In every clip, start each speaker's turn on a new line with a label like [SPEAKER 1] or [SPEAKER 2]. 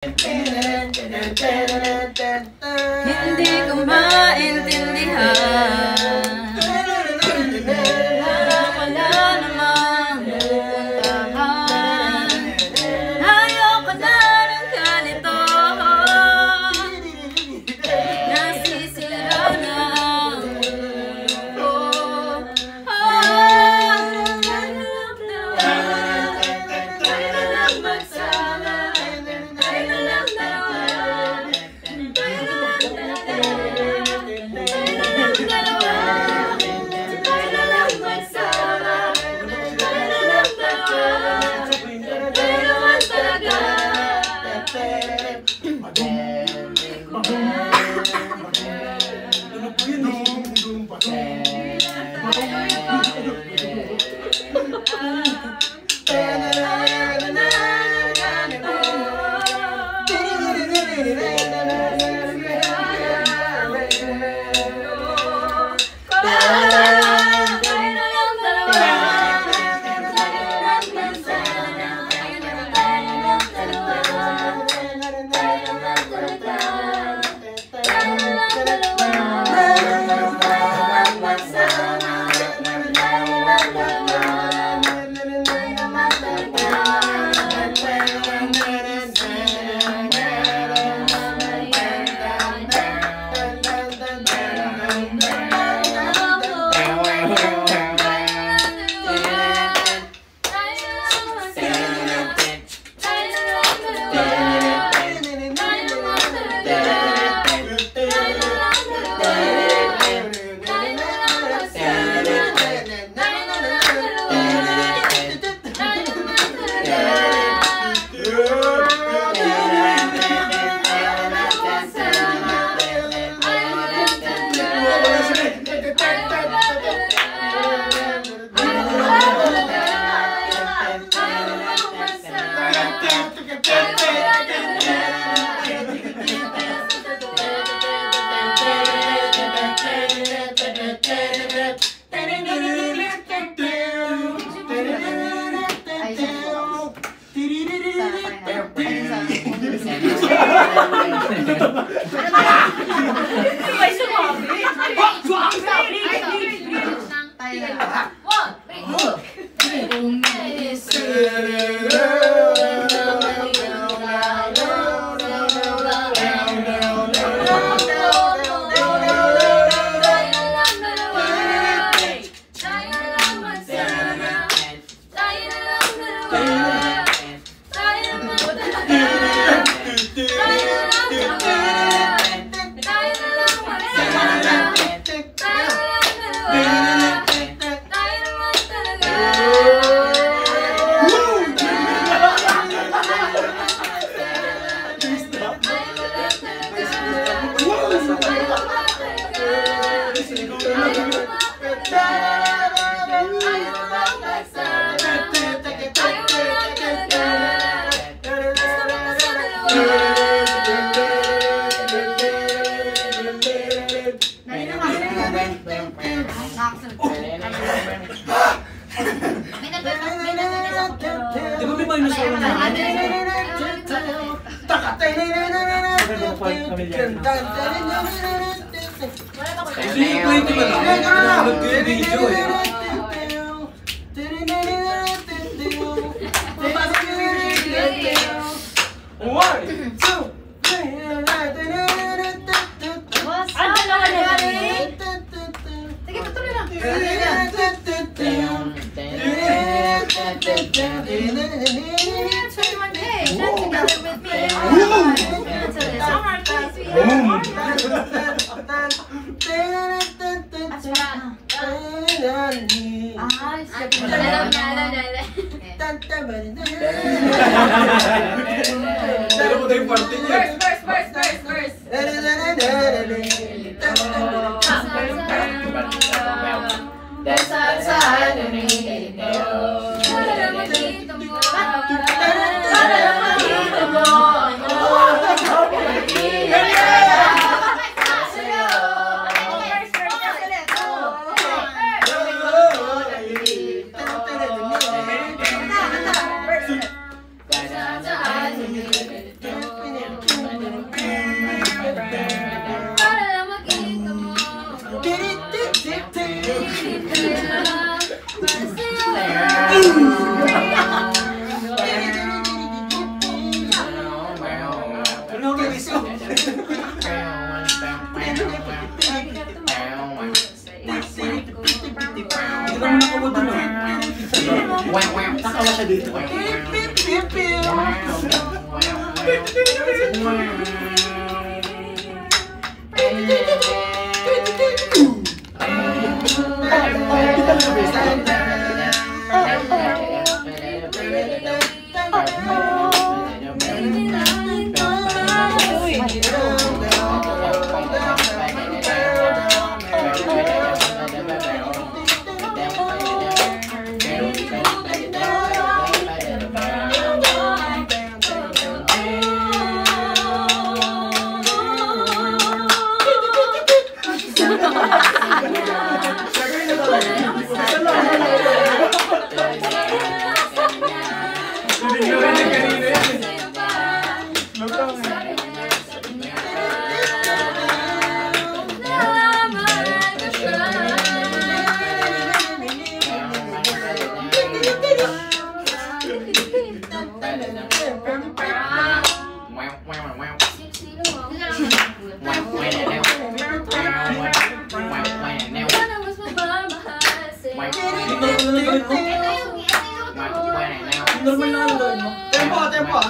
[SPEAKER 1] Hindi ko maintindihan. Wala namang pupuntahan. Ayoko na ng ganito. Nasisira na ang ulo ko. Tayo na lang magsama. Tayo na lang dalawa. Tayo na lang dalawa. Tayo na lang magsama. Tayo na lang dalawa. Tayo naman talaga.
[SPEAKER 2] Di ba may minus ako na? Kasi yung 20 ba lang? Nakalag ko yung video eh. One, two,
[SPEAKER 1] Sige, tutuloy lang.
[SPEAKER 2] Nakawa siya dito. Normal na lang mo. Tempo.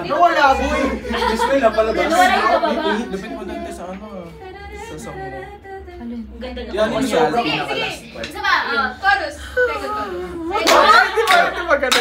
[SPEAKER 2] Nawala, boy! Visual na pala ba? Lupit mo dante sa ano? Sa song mo.
[SPEAKER 1] Ganda na.
[SPEAKER 2] Yan yung sobrang
[SPEAKER 1] Sige. Isa pa. Chorus. Teka, chorus.
[SPEAKER 2] Hindi maganda.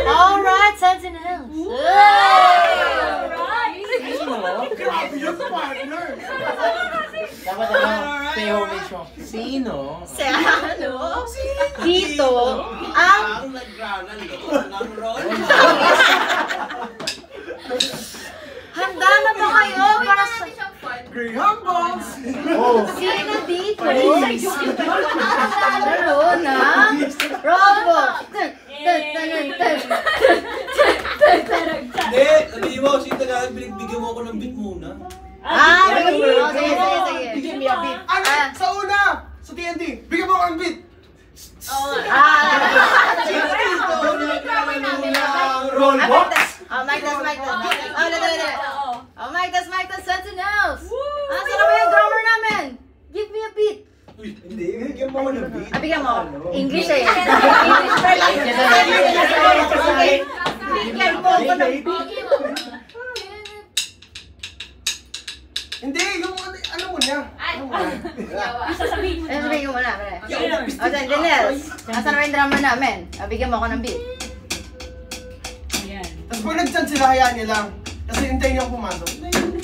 [SPEAKER 1] Alright, Sentinels.
[SPEAKER 2] Dapat stay home show. Sino?
[SPEAKER 1] Dito ang handa na ba kayo para sa
[SPEAKER 2] Greyhound Balls!
[SPEAKER 1] sino dito? Laro na Roblox.
[SPEAKER 2] Hindi! Sabihin mo, sino talaga bigyan mo ako ng beat muna.
[SPEAKER 1] Sige.
[SPEAKER 2] Bigyan mo yung beat. Sa una! Sa TNT! Bigyan mo ako ng beat! Rollbox!
[SPEAKER 1] Mic test, Sentinels! Saan na ba yung drummer namin? Give me a beat!
[SPEAKER 2] Hindi, bigyan mo ako ng beat.
[SPEAKER 1] Bigyan mo. English eh. Bigyan mo ako ng beat.
[SPEAKER 2] Hindi, yung ano mo na.
[SPEAKER 3] niya.
[SPEAKER 1] Ay!
[SPEAKER 4] Sasabihin mo na.
[SPEAKER 5] Sabihin ko muna, pre.
[SPEAKER 4] Ayun.
[SPEAKER 5] O, Sentinels. Asan na yung drama namin? Bigyan mo ako ng beat.
[SPEAKER 4] Ayan.
[SPEAKER 3] Tapos pag nag-chat sila, hayaan niya lang. Kasi hintayin niya ako pumasok.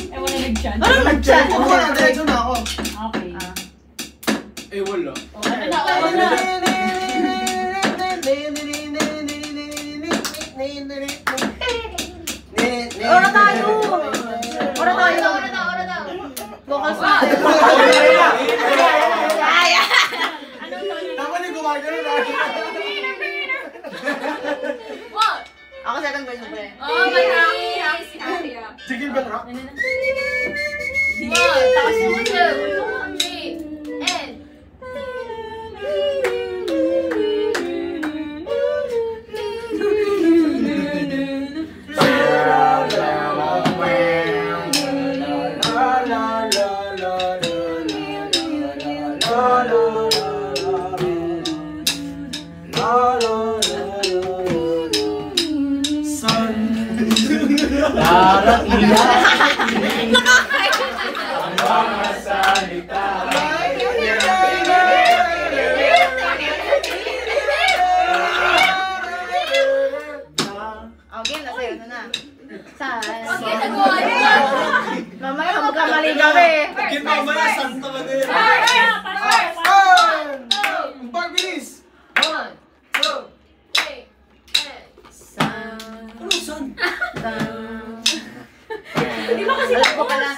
[SPEAKER 4] Eh, wala nag-chat.
[SPEAKER 5] Ano nag-chat?
[SPEAKER 3] Ako na, diretso na ako.
[SPEAKER 4] Okay.
[SPEAKER 2] Eh, wala.
[SPEAKER 4] Ano na?
[SPEAKER 5] Ora tayo! Ora tayo! Vocals na.
[SPEAKER 3] Dapat yung gumagano na.
[SPEAKER 1] What?
[SPEAKER 5] Ako second verse mo, pre.
[SPEAKER 1] Oh, my God. Si Happy, ah.
[SPEAKER 3] Sige, Ben Rock.
[SPEAKER 1] One, two, three, and...
[SPEAKER 5] Okay, nasa iyo na. Saan?
[SPEAKER 1] Okay, nagawa niya.
[SPEAKER 5] Mamaya magkamali kami.
[SPEAKER 2] Again, mamaya, saan talaga yun?
[SPEAKER 3] Ang pagbilis!
[SPEAKER 1] One, two, three, and...
[SPEAKER 2] Ano, saan?
[SPEAKER 4] Di ba kasi
[SPEAKER 5] Alam ko pala.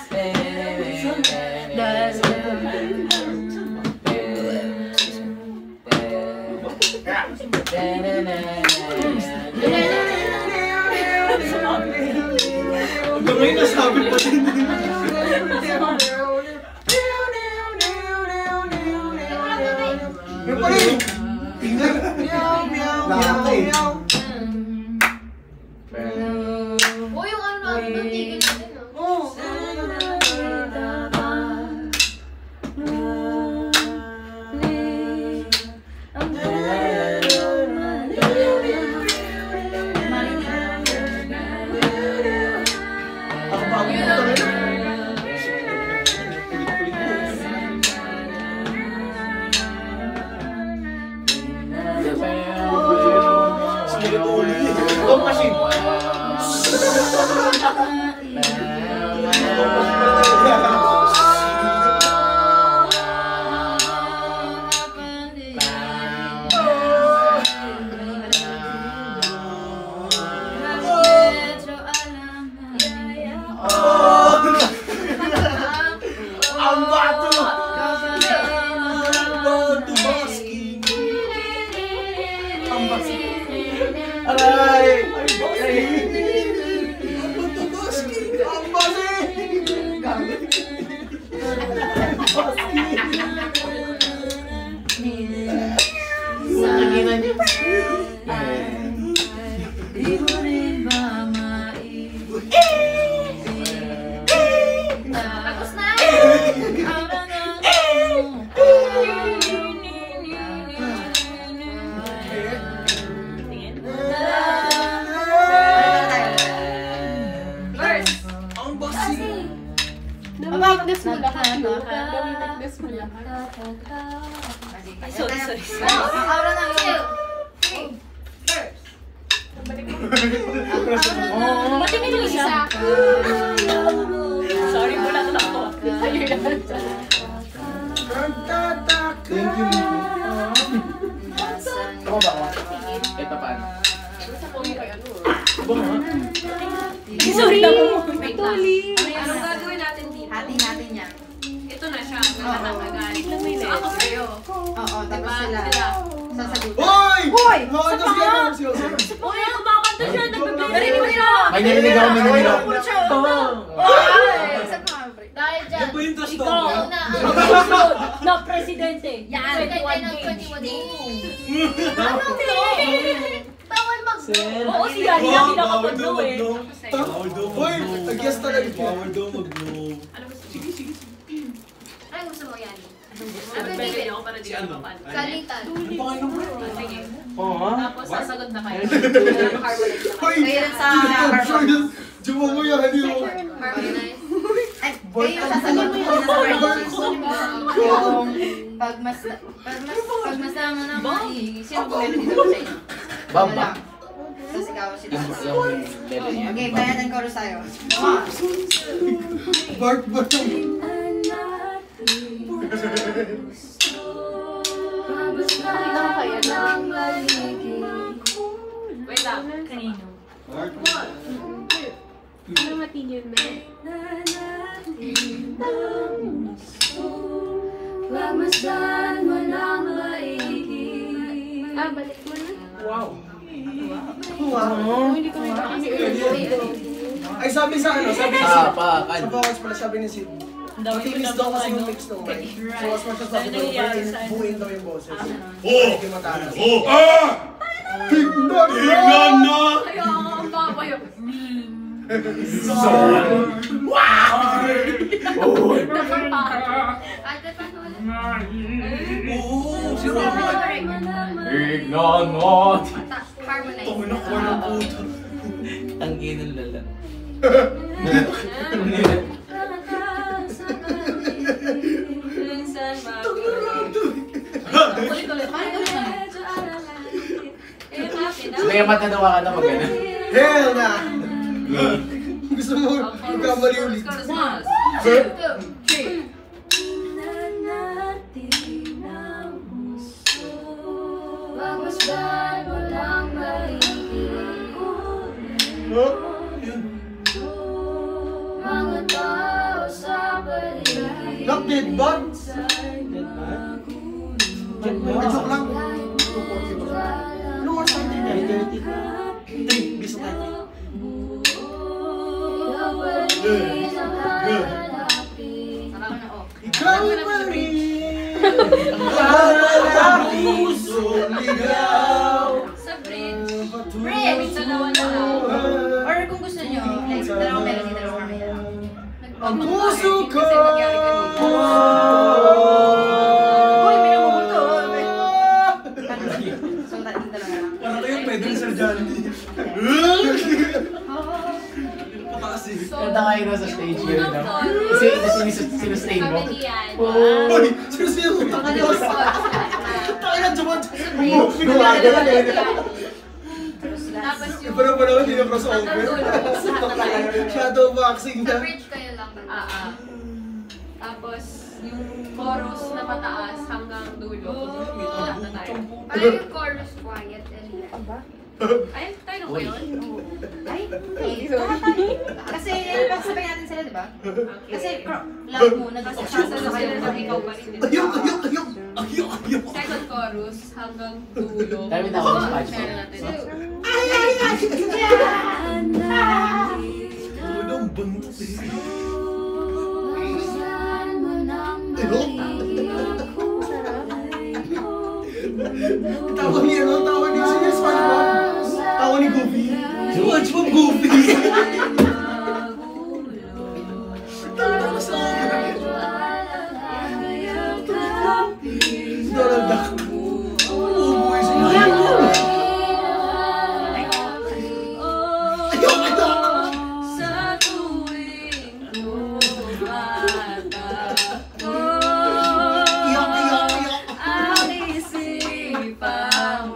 [SPEAKER 2] Hanggang ngayon, nasabi pa din.
[SPEAKER 3] Yung pa rin! Tingnan! Meow!
[SPEAKER 1] Oh, yung ano natin, yung tigil natin, ah.
[SPEAKER 3] Oh!
[SPEAKER 2] Ako pa ako talaga. Sige, ulit. Dog machine. Ang bato! Bato basking! Ang basking! Aray! Ang basking! Ang bato basking! Ang basking!
[SPEAKER 1] Tapos na! Verse!
[SPEAKER 2] Ang basking!
[SPEAKER 5] Weakness mo lahat.
[SPEAKER 1] Weakness mo lahat.
[SPEAKER 5] Ay,
[SPEAKER 4] sorry.
[SPEAKER 5] Ang aura ng
[SPEAKER 1] Two, three, verse!
[SPEAKER 4] Ba't yung ito isa? Sorry, wala na ako.
[SPEAKER 2] Thank you, Miko. Ako ba? Ito paano? Aba nga.
[SPEAKER 4] Sorry na po.
[SPEAKER 1] Wait lang. Anong gagawin natin dito?
[SPEAKER 5] hati natin yan.
[SPEAKER 1] Ito na siya. Magkakatagal. So ako sa'yo.
[SPEAKER 5] Oo, tapos
[SPEAKER 1] Diba?
[SPEAKER 5] sila.
[SPEAKER 1] Sila.
[SPEAKER 5] Sasagutin.
[SPEAKER 3] Hoy!
[SPEAKER 5] Hoy!
[SPEAKER 3] Mga
[SPEAKER 5] Sa
[SPEAKER 3] dos
[SPEAKER 5] panga!
[SPEAKER 3] ganyan si Jose.
[SPEAKER 1] Uy, kumakanta siya. Narinig
[SPEAKER 5] Narinig mo siya!
[SPEAKER 2] May narinig ako, may narinig ako.
[SPEAKER 5] Ay! Isa pa, pre.
[SPEAKER 1] Dahil dyan.
[SPEAKER 2] Yan ba yung trust
[SPEAKER 4] Ikaw.
[SPEAKER 2] dog?
[SPEAKER 1] Una, ang
[SPEAKER 4] Susunod na presidente.
[SPEAKER 1] yan.
[SPEAKER 4] 21
[SPEAKER 1] ng
[SPEAKER 4] games.
[SPEAKER 1] 21 days. Ano to? Bawal mag...
[SPEAKER 4] Oo, si Gary na pinakapundo eh.
[SPEAKER 2] Bawal daw
[SPEAKER 3] Hoy!
[SPEAKER 2] mag-blow.
[SPEAKER 3] Nag-guess talaga.
[SPEAKER 2] Bawal daw mag-blow.
[SPEAKER 1] Ano gusto mo?
[SPEAKER 2] Sige, sige.
[SPEAKER 1] Ano gusto mo yan?
[SPEAKER 6] Pwede ako para di
[SPEAKER 2] Si
[SPEAKER 6] ka
[SPEAKER 2] ano?
[SPEAKER 6] mapapano.
[SPEAKER 1] Kalitan.
[SPEAKER 2] Ano pa kayo bro?
[SPEAKER 6] Sige.
[SPEAKER 2] Oo nga.
[SPEAKER 6] Tapos sasagot na kayo.
[SPEAKER 3] Hoy!
[SPEAKER 5] Kayo rin sa
[SPEAKER 3] Jowa mo yan, hindi mo.
[SPEAKER 1] Harmonize.
[SPEAKER 5] Ay, Kayo yung sasagot mo yung nasa verses. Yung pagmasama ng maigi. Sino po meron dito sa inyo?
[SPEAKER 7] Bamba.
[SPEAKER 5] Tapos ikaw si
[SPEAKER 7] Yung
[SPEAKER 5] Bamba.
[SPEAKER 7] level niya.
[SPEAKER 5] Okay, bayan ng chorus tayo.
[SPEAKER 3] Bart.
[SPEAKER 6] Wait lang.
[SPEAKER 4] Kanino?
[SPEAKER 1] Ano matinyo na?
[SPEAKER 8] Pagmasdan mo ng maigi.
[SPEAKER 1] Balik mo na.
[SPEAKER 3] Wow.
[SPEAKER 1] Hindi ko may
[SPEAKER 3] Ay, sabi sa ano, sabi ni
[SPEAKER 7] Ah,
[SPEAKER 3] Sid.
[SPEAKER 7] pa, kan.
[SPEAKER 3] Sa vocals pala, sabi ni Sid. Matinis daw kasi yung mix nung mic. So, as much as possible, buuin daw yung boses. Medyo matalas. Tignan na!
[SPEAKER 6] Kaya ang babayo.
[SPEAKER 7] Si Robin. Tignan mo.
[SPEAKER 5] Harmonize.
[SPEAKER 3] Tungin ako ng puto.
[SPEAKER 7] Tangin ng lala. May matatawa ka na mag gano'n.
[SPEAKER 3] Hell na! Gusto mo magkamali ulit.
[SPEAKER 8] Pagmasdan mo ng maigi. Mga tao sa paligid.
[SPEAKER 3] Not dead bud? Joke lang. Ano oras tayo tayo? 3. Bisa tayo. Ikaw pa rin. Ang puso ligaw.
[SPEAKER 6] Sa bridge.
[SPEAKER 5] Bridge!
[SPEAKER 6] Dalawa na lang.
[SPEAKER 5] Or kung gusto nyo, like, dalawang melody, dalawang harmony.
[SPEAKER 3] Ang puso ko.
[SPEAKER 5] Kasi nangyari kanina. Uy, may namumulto. So, dalawa lang.
[SPEAKER 3] Parang kayo pwede Sir John. Kasi.
[SPEAKER 7] Kanta kayo na sa stage yun, no? Kasi sinustain mo.
[SPEAKER 6] Sabi niyan.
[SPEAKER 3] Uy! Sino
[SPEAKER 5] Pangalawang
[SPEAKER 3] Tayo na Jumat!
[SPEAKER 6] Tapos yung
[SPEAKER 3] Iba na pa naman, hindi na crossover. Shadowboxing
[SPEAKER 8] Sa
[SPEAKER 3] na.
[SPEAKER 8] bridge kayo lang.
[SPEAKER 6] Tapos yung chorus na mataas hanggang dulo. Lahat na tayo.
[SPEAKER 8] Parang yung chorus quiet and
[SPEAKER 6] Ay, tayo na ba yun?
[SPEAKER 5] Ay, hindi. Kasi, pasabay natin sila, di ba? Kasi, love muna. Kasi,
[SPEAKER 6] Sa kayo na ikaw pa rin.
[SPEAKER 3] Ayok!
[SPEAKER 6] Second chorus hanggang dulo.
[SPEAKER 7] Dami na ako sa patch.
[SPEAKER 6] Meron natin.
[SPEAKER 3] Anong buntot eh?
[SPEAKER 8] pagmasdan mo ng maigi.
[SPEAKER 3] Tawa niya, no? Tawa niya. Sino yung SpongeBob? Tawa ni Goofy. SpongeBob Goofy! Tawa ko sa Donald Duck. Umuwi sila. Ayok!
[SPEAKER 6] Sa tuwing bumata ko, ang isipang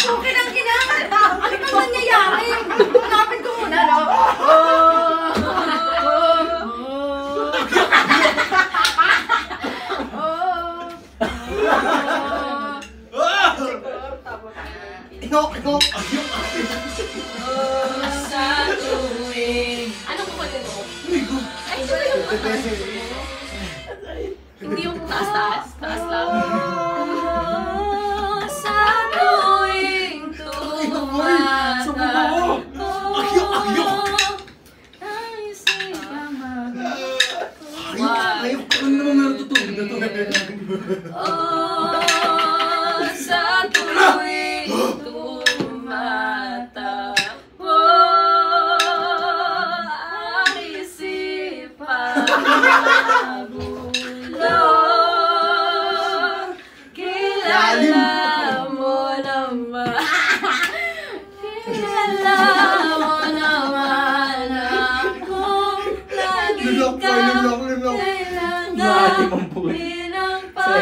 [SPEAKER 5] Okay lang kinakanta. Ano bang nangyayari? Hanapin ko muna, no?
[SPEAKER 3] Ayok!
[SPEAKER 6] sa tuwing... Anong kumalit mo? Ay, ito ba yung hindi yung taas-taas? Taas lang? Sa tuwing tumata ko, ang isipang
[SPEAKER 3] Ayok! Ano naman meron tutulog na to?
[SPEAKER 6] oh, sa tuwing tumata ko, ang isipang bulong. Kilala mo naman, kilala mo naman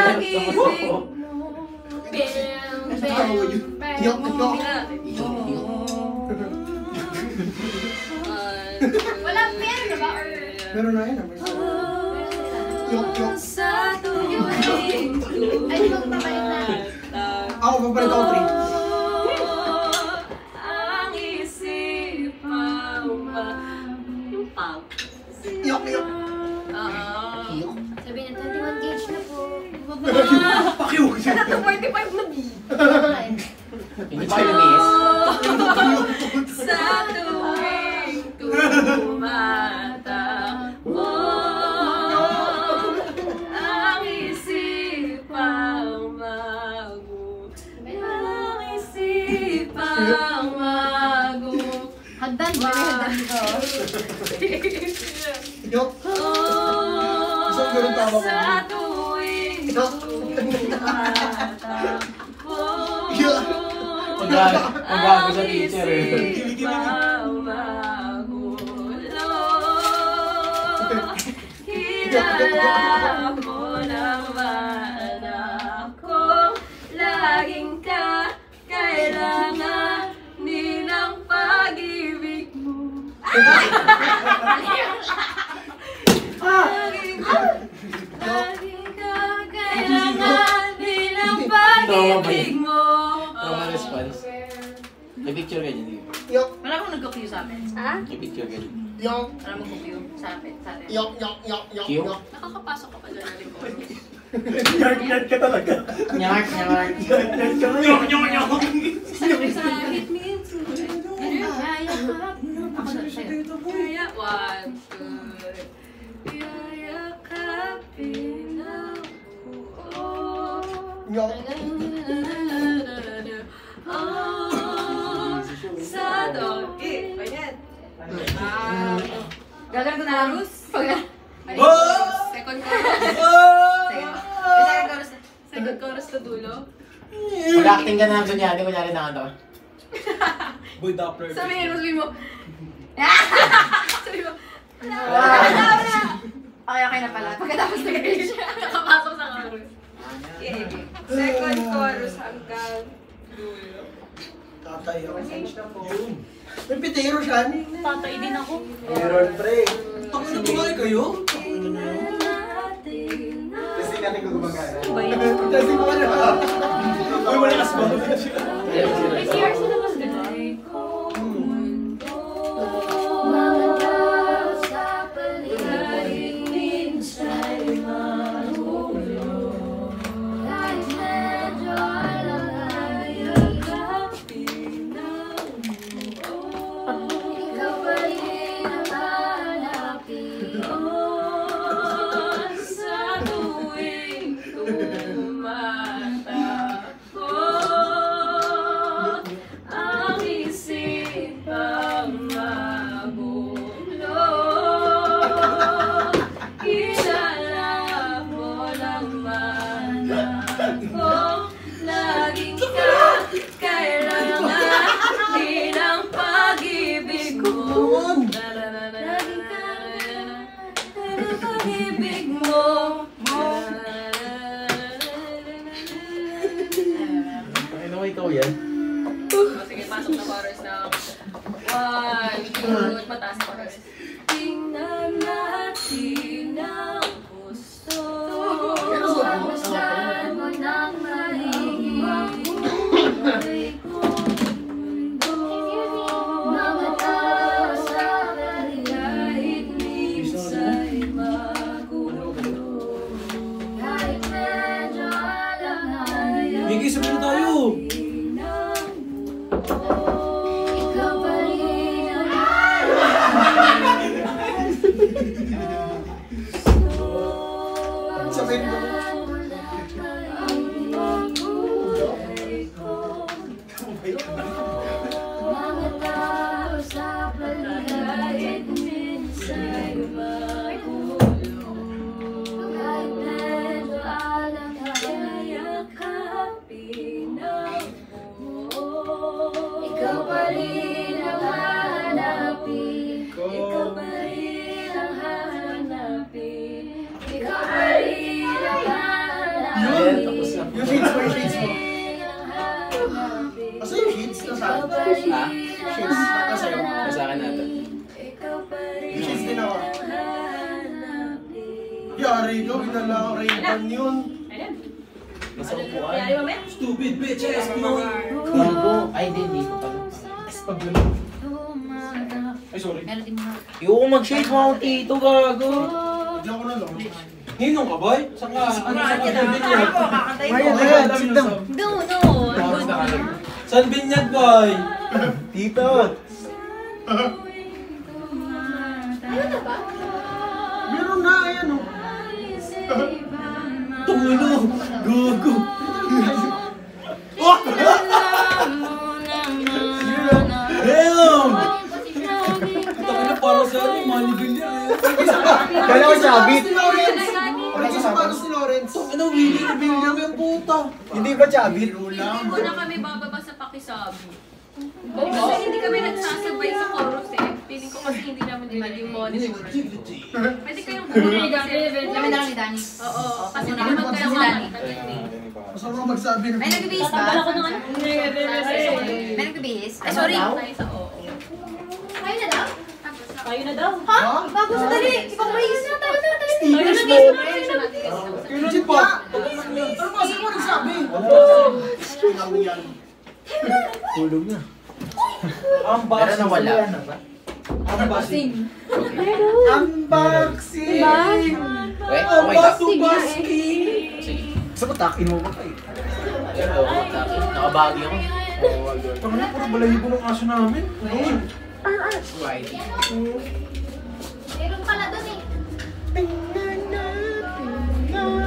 [SPEAKER 6] Pag-ibig mo.
[SPEAKER 3] Yok.
[SPEAKER 5] Wala, meron na ba? Or...
[SPEAKER 3] Meron na yun. Yok.
[SPEAKER 6] Sa tuwing
[SPEAKER 5] Ay, di ba babalik na?
[SPEAKER 3] Ako, babalik ako 3.
[SPEAKER 6] ang isipan ba? Yung pang.
[SPEAKER 3] Yok.
[SPEAKER 8] Sabi niya, 21 gauge na po.
[SPEAKER 3] Pakiw!
[SPEAKER 5] Sana to 45 na B.
[SPEAKER 7] Hindi pa kayo lumis?
[SPEAKER 6] Sa tuwing tumatakbo ang isipang mago
[SPEAKER 5] Hagdan, ba may hagdan dito?
[SPEAKER 3] Yok. Isang ganun tama ko.
[SPEAKER 6] sa tuwing tumatakbo
[SPEAKER 7] Mag-gago sa teacher eh.
[SPEAKER 6] Kilala mo naman ako, laging kailangan din ang pag-ibig mo. Laging kailangan din ang pag-ibig mo.
[SPEAKER 7] Trauma response. May picture ka dyan, di ba?
[SPEAKER 3] Yok.
[SPEAKER 5] Wala akong nag-cue sa amin.
[SPEAKER 7] May picture ka dyan.
[SPEAKER 3] Yok.
[SPEAKER 5] Wala mag-cue sa atin.
[SPEAKER 3] Yok.
[SPEAKER 7] Cute?
[SPEAKER 6] Nakakapasok ka pa dyan na record.
[SPEAKER 2] Yard ka talaga.
[SPEAKER 7] Nyark.
[SPEAKER 6] Sabi sa hit me into
[SPEAKER 5] Ako na, sa'yo.
[SPEAKER 6] Kaya, 1, 2, yayakapin ako.
[SPEAKER 3] Yok.
[SPEAKER 6] Sa dogi. Ganyan.
[SPEAKER 5] Gagawin ko na lang.
[SPEAKER 6] Second chorus.
[SPEAKER 5] Second chorus.
[SPEAKER 6] Second chorus na dulo.
[SPEAKER 7] Mag-acting ka na lang dyan, kunyari na ano.
[SPEAKER 2] Boy Doppler.
[SPEAKER 6] Sabihin mo. Sabihin mo.
[SPEAKER 5] Okay na pala. Pagkatapos na kayo siya.
[SPEAKER 6] Nakapasok sa chorus. Second chorus hanggang dulo.
[SPEAKER 3] Tatay ako. May pitero siya.
[SPEAKER 4] Tatay din ako.
[SPEAKER 3] Meron, pre.
[SPEAKER 2] Tapos na tumahay kayo?
[SPEAKER 3] Kasi natin ko gumagana.
[SPEAKER 4] Bayan.
[SPEAKER 3] Kasi ko na.
[SPEAKER 2] Uy, malakas ba?
[SPEAKER 4] May CR sila mas ganun.
[SPEAKER 8] Mga tao sa paligid minsan mahulog. Kahit medyo alam ay ikaw pa rin ang hanapin.
[SPEAKER 6] Sa tuwing tumatakbo ang isipang magulo. Kilala mo naman ako, laging kailangan din ang pag-ibig mo. Pag-ibig mo.
[SPEAKER 7] Ano ikaw yan?
[SPEAKER 6] Sige, pasok na chorus na. 1, 2, mataas chorus. Tingnan natin ang gusto.
[SPEAKER 8] Masdan mo ng maigi. Mga tao sa
[SPEAKER 6] Kahit minsa'y magulo.
[SPEAKER 8] kahit medyo alam ay
[SPEAKER 2] Miggy, sabihin na tayo.
[SPEAKER 8] ikaw pa rin ang
[SPEAKER 3] Sabihin mo.
[SPEAKER 8] mga tao sa paligid minsan magulo. Kahit medyo alam ay ikaw pa rin ang hahanapin. Ikaw pa rin ang hahanapin.
[SPEAKER 3] Yun!
[SPEAKER 7] Tapos na.
[SPEAKER 3] Yung sheets mo, yung sheets mo. Asa yung sheets? Nasaan?
[SPEAKER 7] Ha?
[SPEAKER 3] Sheets. Nasa iyo.
[SPEAKER 7] Nasa akin natin.
[SPEAKER 3] Yung sheets din ako. Yari ko, inala ko Ray-Ban yun.
[SPEAKER 4] Ayan.
[SPEAKER 7] Nasa upuan.
[SPEAKER 4] Kaya di ba, men?
[SPEAKER 2] Stupid bitches, Pinoy!
[SPEAKER 7] Gago. Ay, hindi ko pa.
[SPEAKER 2] Ay, sorry.
[SPEAKER 5] Meron din mga...
[SPEAKER 7] Ayoko mag-shade mo ako dito, gago.
[SPEAKER 3] Bigyan ko na lang.
[SPEAKER 2] Ninong ka, boy? Saan ka? Ano sa binyag?
[SPEAKER 3] Ayan, sit down.
[SPEAKER 5] No.
[SPEAKER 2] Saan binyag, boy?
[SPEAKER 7] Dito.
[SPEAKER 3] Meron na, ayan o.
[SPEAKER 2] Tungulo! Gago! Damn! Taka na para sa ano, manigil yan.
[SPEAKER 3] Kala ko sabit. Wala sa sapatos ni Lawrence.
[SPEAKER 2] Ano, Willie? William yung puta.
[SPEAKER 3] Hindi ba sabit?
[SPEAKER 6] Hindi ko na kami bababa sa pakisabi. Kasi hindi kami nagsasabay sa chorus eh. Feeling ko kasi hindi namin din yung monitor. Pwede kayong bumili kasi.
[SPEAKER 5] Kami na lang ni Danny.
[SPEAKER 6] Oo, kasi hindi
[SPEAKER 5] Ano
[SPEAKER 6] naman
[SPEAKER 5] naman
[SPEAKER 6] kayo
[SPEAKER 5] si Danny?
[SPEAKER 3] Masama ka magsabi ng
[SPEAKER 5] May nagbibihis ba?
[SPEAKER 4] Tatanggal ako ng ano?
[SPEAKER 5] May nagbibihis? Ay, sorry.
[SPEAKER 6] Tayo sa oo.
[SPEAKER 5] Kayo na daw?
[SPEAKER 4] Tayo na daw.
[SPEAKER 5] Ha? Bago sa dali. Ikaw mahihis na. Tayo na.
[SPEAKER 3] Steelers mo. Kailan pa? Pero kasi mo nagsabi. Kailangan yan.
[SPEAKER 7] Tulog na.
[SPEAKER 2] Unboxing.
[SPEAKER 7] na wala.
[SPEAKER 2] Unboxing.
[SPEAKER 3] Unboxing!
[SPEAKER 7] Wait, okay ka.
[SPEAKER 2] Unboxing.
[SPEAKER 7] Sige.
[SPEAKER 3] Sa patakin mo ba kayo?
[SPEAKER 7] Oo, nakabagi ako.
[SPEAKER 2] Tama na, puro balahibo ng aso namin. Noon.
[SPEAKER 7] Whitey.
[SPEAKER 5] Meron pala doon eh.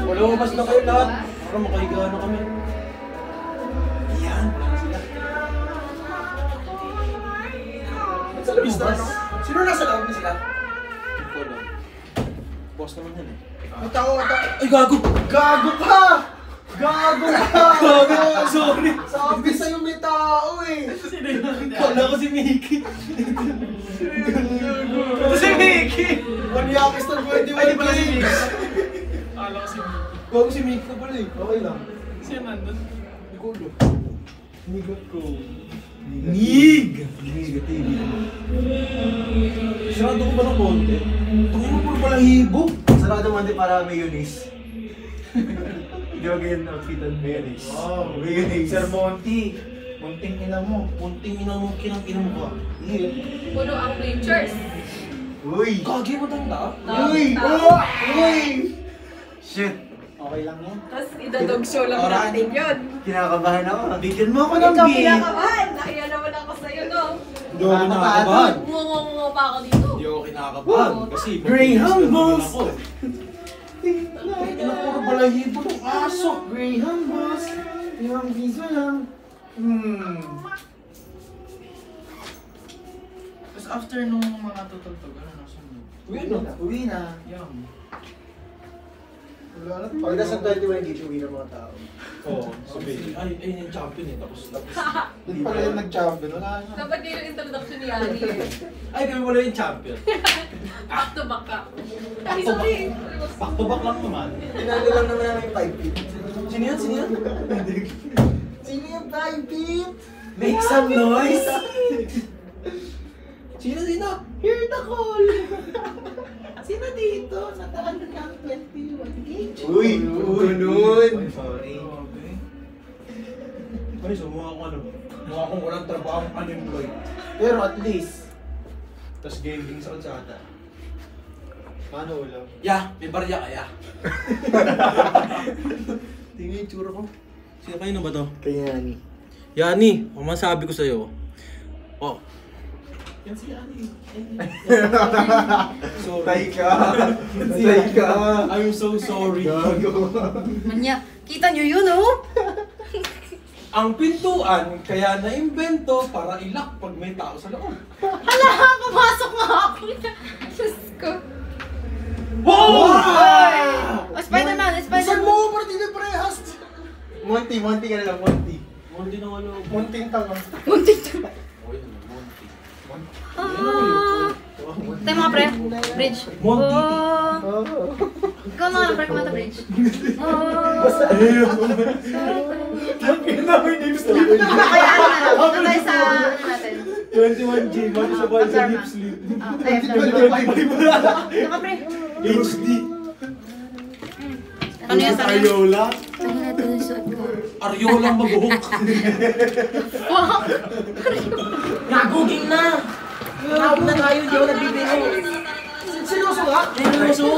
[SPEAKER 2] Wala mas na kayo lahat. Para makahiga na kami. Yan, wala sila.
[SPEAKER 3] Sa labis na ano? Sino nasa loob na sila?
[SPEAKER 2] Hindi ko alam. Boss naman yan eh.
[SPEAKER 3] May tao.
[SPEAKER 2] Ay, gago!
[SPEAKER 3] Gago ka! Gago ka!
[SPEAKER 2] Gago! Sorry!
[SPEAKER 3] Sabi sa'yo may tao eh!
[SPEAKER 2] Kala ko si Mickey. Ito si Mickey!
[SPEAKER 3] Manyakis ng 21
[SPEAKER 2] Ay, di pala si Mickey.
[SPEAKER 3] games!
[SPEAKER 2] Kala ko si Mickey. Gago si Mickey na pala eh.
[SPEAKER 3] Okay lang.
[SPEAKER 2] Sino nandun?
[SPEAKER 3] Hindi ko alam. Nigot ko.
[SPEAKER 2] Nig! Nig, TV. Sarado ko ba ng konti? Tungin mo puro balahibo.
[SPEAKER 3] Sarado man din para mayonnaise. Hindi ba ganyan outfitan mayonnaise?
[SPEAKER 2] Wow,
[SPEAKER 3] Mayonnaise.
[SPEAKER 2] Sir Monty. Munting ina mo. Munting ina mo, kinang ina mo ka.
[SPEAKER 6] Puno ang bleachers.
[SPEAKER 3] Uy!
[SPEAKER 2] Kagi mo tanda?
[SPEAKER 3] Uy! Uy! Shit! Okay lang yan.
[SPEAKER 6] Tapos idadog show lang natin yun.
[SPEAKER 3] Kinakabahan ako. Bigyan mo ako ng
[SPEAKER 6] Ikaw
[SPEAKER 3] beer.
[SPEAKER 6] kinakabahan. Nakaya naman ako sa'yo, no?
[SPEAKER 2] Hindi ako kinakabahan.
[SPEAKER 6] Ngungo pa ako dito.
[SPEAKER 2] Hindi ako kinakabahan. Kasi
[SPEAKER 3] Greyhound, boss!
[SPEAKER 2] ako. Ina puro balahibo ng aso.
[SPEAKER 3] Greyhound, boss! Yung piso lang.
[SPEAKER 2] Tapos after nung mga tutugtog, ano nasunod?
[SPEAKER 3] Uwi na. Uwi na.
[SPEAKER 2] Yum.
[SPEAKER 3] Wala na. Pag nasa 21 gate, uwi na mga tao.
[SPEAKER 2] Oo, sabi. Ay, yung champion eh. Tapos.
[SPEAKER 3] Hindi pala yung nag-champion. Wala na.
[SPEAKER 6] Dapat yun yung introduction ni Yani.
[SPEAKER 2] Ay, kami wala yung champion.
[SPEAKER 6] Back to back ka. Ay, sorry.
[SPEAKER 2] Back to back lang naman.
[SPEAKER 3] Tinalo lang naman namin yung 5 feet.
[SPEAKER 2] Sino yan? Sino yan?
[SPEAKER 3] Sino yung 5 feet?
[SPEAKER 2] Make some noise! Sino?
[SPEAKER 3] Hear the call! Sino dito? Nataan na ng 21 gauge. Uy! Ganun!
[SPEAKER 2] Sorry. Ay, so mukha akong ano? Mukha akong walang trabaho, unemployed.
[SPEAKER 3] Pero at least,
[SPEAKER 2] Tapos gaming sa kalsada.
[SPEAKER 3] paano ulam?
[SPEAKER 2] Ya, may barya kaya. Tingnan yung tsura ko. Sino kayo na ba to?
[SPEAKER 3] Kaya Yani.
[SPEAKER 2] Yani, ang masabi ko sa'yo. Oh.
[SPEAKER 3] Yan si Yani.
[SPEAKER 2] Sorry.
[SPEAKER 3] Tay ka! Tay ka!
[SPEAKER 2] I'm so sorry.
[SPEAKER 3] Gago.
[SPEAKER 5] Manya. Kita nyo yun, oh?
[SPEAKER 2] Ang pintuan kaya na-imbento para ilak pag may tao sa loob.
[SPEAKER 5] Hala, pumasok nga ako. Diyos ko.
[SPEAKER 2] Wow!
[SPEAKER 5] Oh, Spider-Man,
[SPEAKER 3] Saan
[SPEAKER 5] Spider-Man.
[SPEAKER 3] mo? Parang hindi parehas! Monty ka na lang, Monty.
[SPEAKER 2] Munti na nga loob.
[SPEAKER 3] Monty tanga.
[SPEAKER 5] Muntik na.
[SPEAKER 2] Oh, yun, Monty.
[SPEAKER 5] Ah. Tayo mga pre. Bridge.
[SPEAKER 2] Monty.
[SPEAKER 5] Oh. Ikaw na pre, kumanta bridge.
[SPEAKER 2] Basta Kailangan yung names na yun.
[SPEAKER 5] Kaya ano na lang. Ito tayo sa ano natin.
[SPEAKER 2] 21G, mati sa bahay sa lip sleep.
[SPEAKER 5] Tayo. Ito ka pre.
[SPEAKER 2] HD.
[SPEAKER 5] Ano yan sa akin?
[SPEAKER 2] Ariola.
[SPEAKER 8] Tingnan natin yung suot ko.
[SPEAKER 2] Ariola mag-hook.
[SPEAKER 3] Naguging na! Naguging na tayo, hindi ako nagbibiro.
[SPEAKER 5] Sinuso ka?
[SPEAKER 3] Seryoso!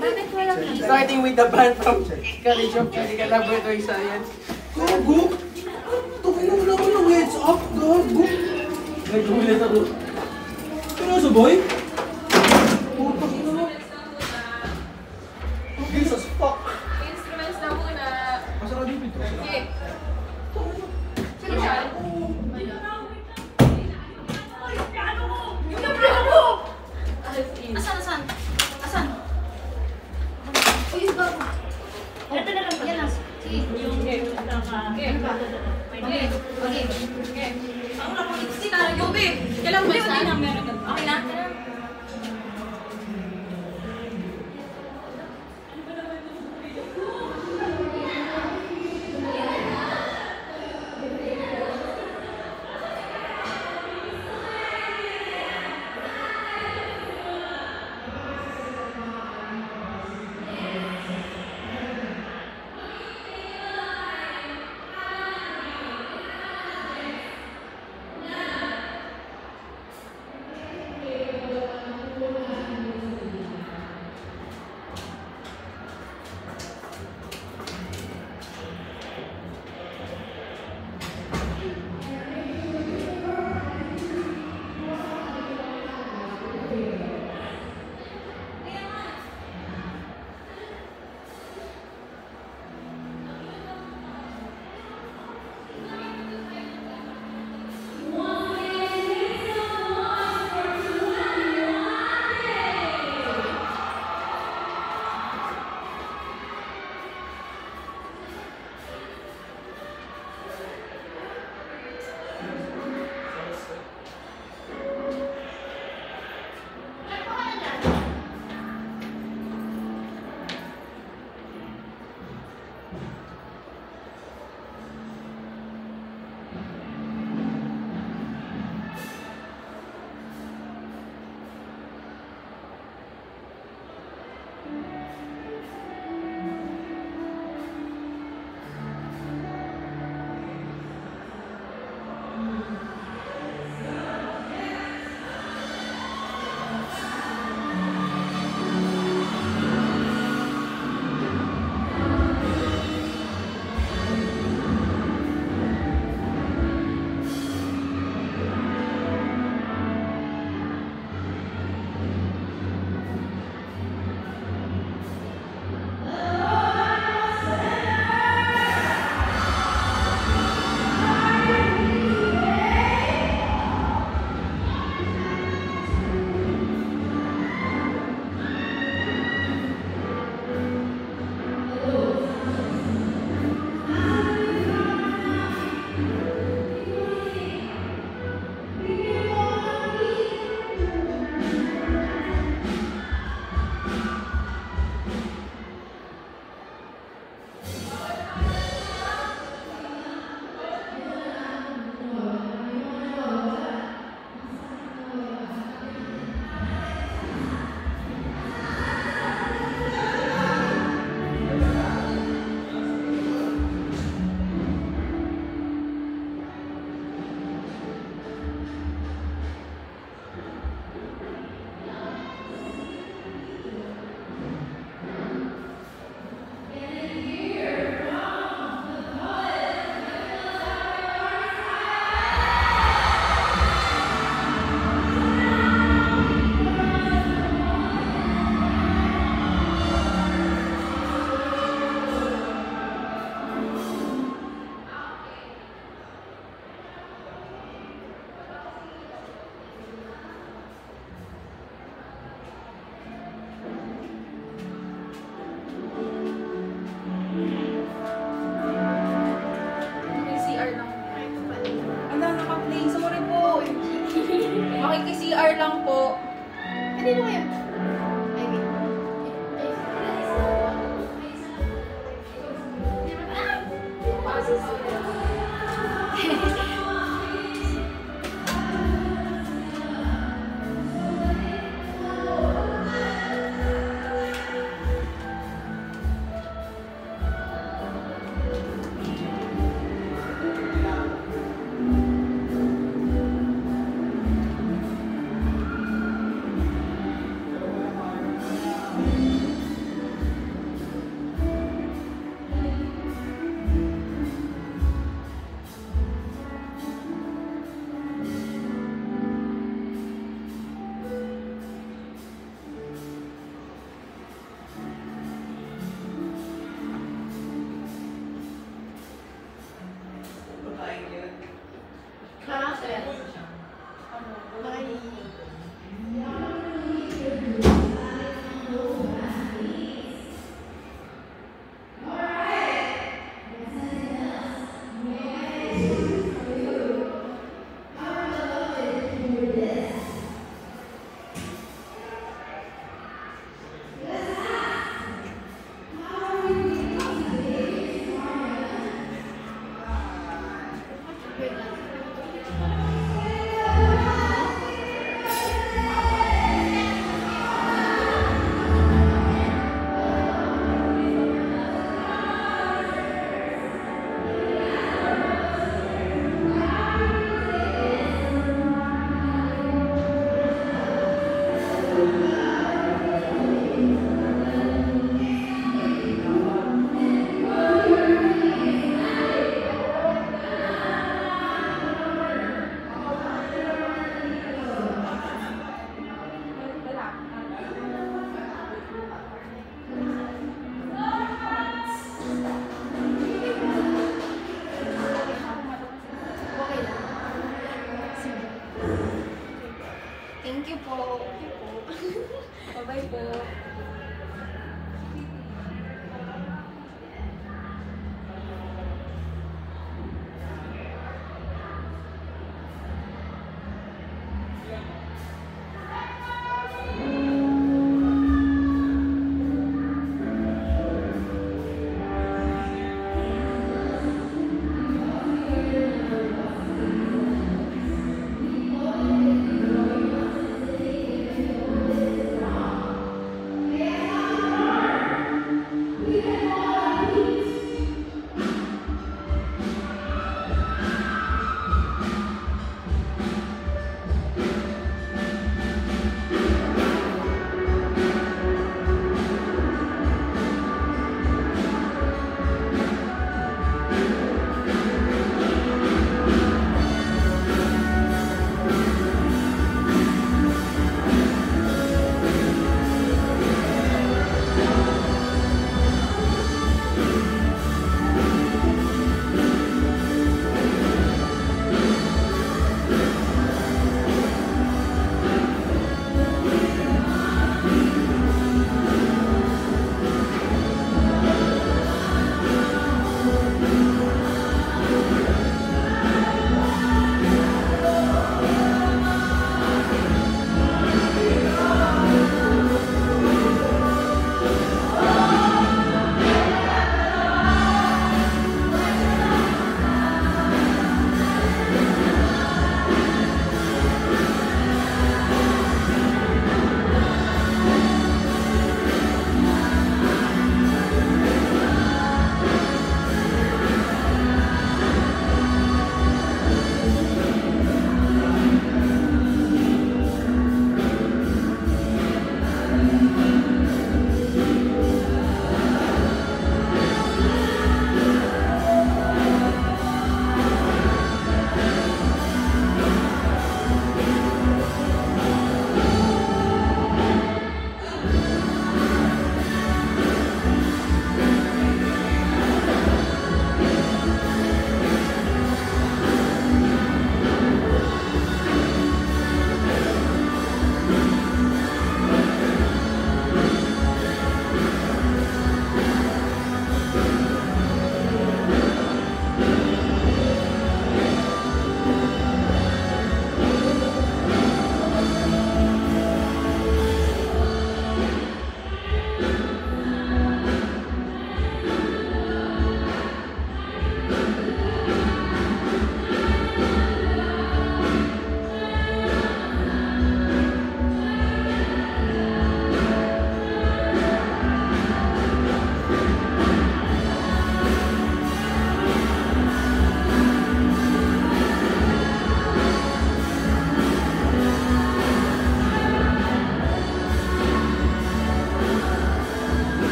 [SPEAKER 8] Bakit wala please?
[SPEAKER 3] Starting with the band from College of Medical Laboratory Science.
[SPEAKER 2] Gago. Tukin mo naman yung heads up. Gago. Naghulit ako. Seryoso, boy? Putak ina mo. Jesus, fuck.
[SPEAKER 6] Instruments na muna.
[SPEAKER 2] Masarap yung pito.
[SPEAKER 6] Okay.
[SPEAKER 5] Sino siya? Asan? Asan? Uy, yung bago.
[SPEAKER 4] Ito na lang.
[SPEAKER 5] Yan na. Sige. Okay.
[SPEAKER 6] Ako na po si Tara Yobe. Kailan ba sa na meron ka? Okay na?
[SPEAKER 8] sa